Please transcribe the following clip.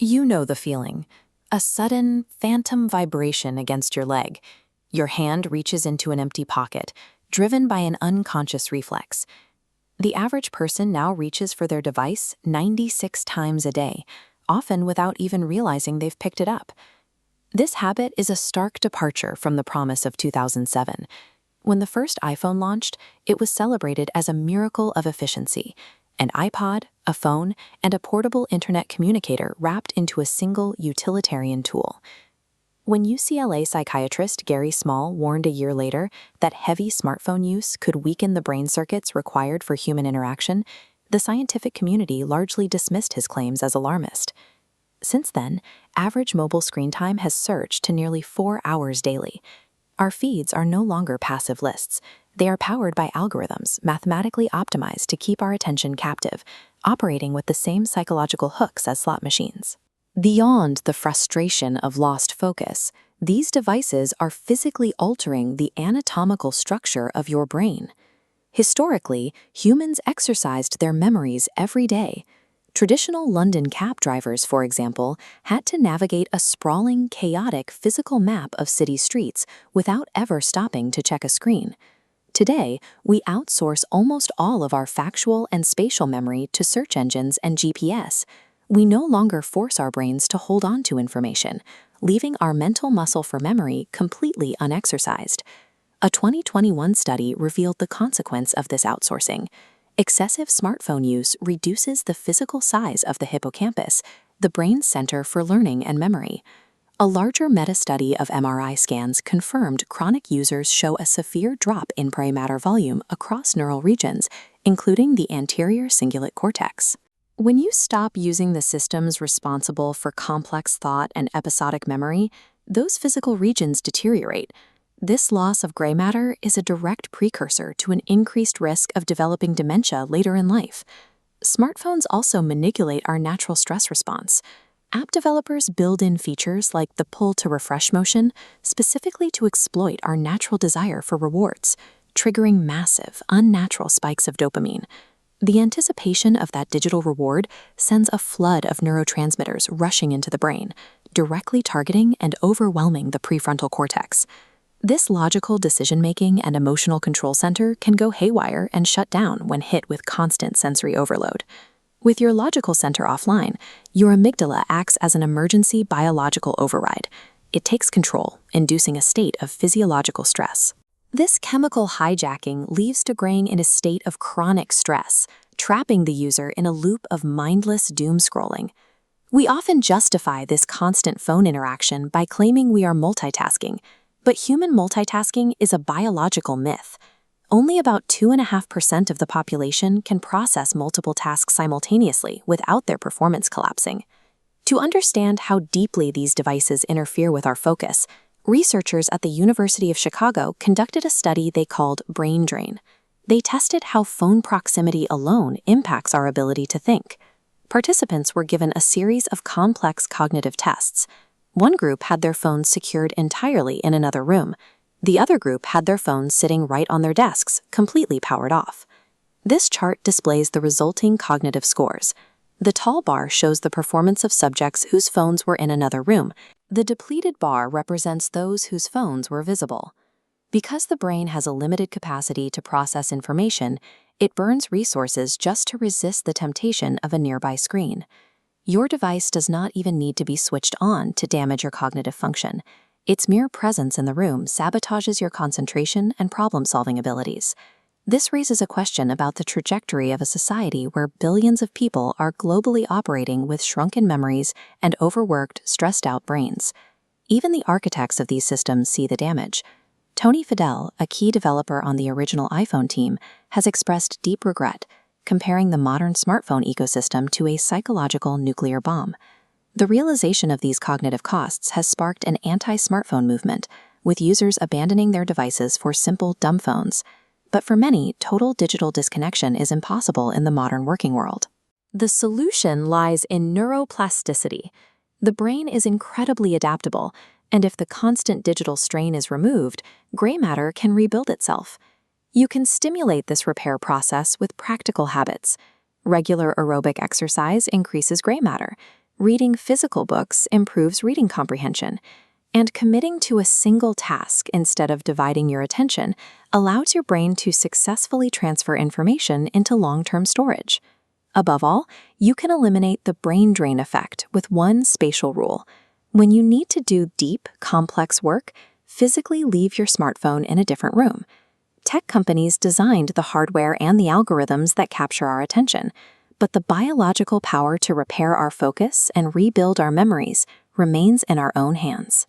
You know the feeling. A sudden, phantom vibration against your leg. Your hand reaches into an empty pocket, driven by an unconscious reflex. The average person now reaches for their device 96 times a day, often without even realizing they've picked it up. This habit is a stark departure from the promise of 2007. When the first iPhone launched, it was celebrated as a miracle of efficiency. An iPod, a phone, and a portable internet communicator wrapped into a single utilitarian tool. When UCLA psychiatrist Gary Small warned a year later that heavy smartphone use could weaken the brain circuits required for human interaction, the scientific community largely dismissed his claims as alarmist. Since then, average mobile screen time has surged to nearly 4 hours daily. Our feeds are no longer passive lists. They are powered by algorithms mathematically optimized to keep our attention captive, operating with the same psychological hooks as slot machines. Beyond the frustration of lost focus, these devices are physically altering the anatomical structure of your brain. Historically, humans exercised their memories every day. Traditional London cab drivers, for example, had to navigate a sprawling, chaotic physical map of city streets without ever stopping to check a screen. Today, we outsource almost all of our factual and spatial memory to search engines and GPS. We no longer force our brains to hold on to information, leaving our mental muscle for memory completely unexercised. A 2021 study revealed the consequence of this outsourcing. Excessive smartphone use reduces the physical size of the hippocampus, the brain's center for learning and memory. A larger meta-study of MRI scans confirmed chronic users show a severe drop in gray matter volume across neural regions, including the anterior cingulate cortex. When you stop using the systems responsible for complex thought and episodic memory, those physical regions deteriorate. This loss of gray matter is a direct precursor to an increased risk of developing dementia later in life. Smartphones also manipulate our natural stress response. App developers build in features like the pull-to-refresh motion specifically to exploit our natural desire for rewards, triggering massive, unnatural spikes of dopamine. The anticipation of that digital reward sends a flood of neurotransmitters rushing into the brain, directly targeting and overwhelming the prefrontal cortex. This logical decision-making and emotional control center can go haywire and shut down when hit with constant sensory overload. With your logical center offline, your amygdala acts as an emergency biological override. It takes control, inducing a state of physiological stress. This chemical hijacking leaves the brain in a state of chronic stress, trapping the user in a loop of mindless doom scrolling. We often justify this constant phone interaction by claiming we are multitasking, but human multitasking is a biological myth. Only about 2.5% of the population can process multiple tasks simultaneously without their performance collapsing. To understand how deeply these devices interfere with our focus, researchers at the University of Chicago conducted a study they called brain drain. They tested how phone proximity alone impacts our ability to think. Participants were given a series of complex cognitive tests. One group had their phones secured entirely in another room. The other group had their phones sitting right on their desks, completely powered off. This chart displays the resulting cognitive scores. The tall bar shows the performance of subjects whose phones were in another room. The depleted bar represents those whose phones were visible. Because the brain has a limited capacity to process information, it burns resources just to resist the temptation of a nearby screen. Your device does not even need to be switched on to damage your cognitive function. Its mere presence in the room sabotages your concentration and problem-solving abilities. This raises a question about the trajectory of a society where billions of people are globally operating with shrunken memories and overworked, stressed-out brains. Even the architects of these systems see the damage. Tony Fadell, a key developer on the original iPhone team, has expressed deep regret, comparing the modern smartphone ecosystem to a psychological nuclear bomb. The realization of these cognitive costs has sparked an anti-smartphone movement, with users abandoning their devices for simple dumb phones. But for many, total digital disconnection is impossible in the modern working world. The solution lies in neuroplasticity. The brain is incredibly adaptable, and if the constant digital strain is removed, gray matter can rebuild itself. You can stimulate this repair process with practical habits. Regular aerobic exercise increases gray matter. Reading physical books improves reading comprehension. And committing to a single task instead of dividing your attention allows your brain to successfully transfer information into long-term storage. Above all, you can eliminate the brain drain effect with one spatial rule. When you need to do deep, complex work, physically leave your smartphone in a different room. Tech companies designed the hardware and the algorithms that capture our attention, but the biological power to repair our focus and rebuild our memories remains in our own hands.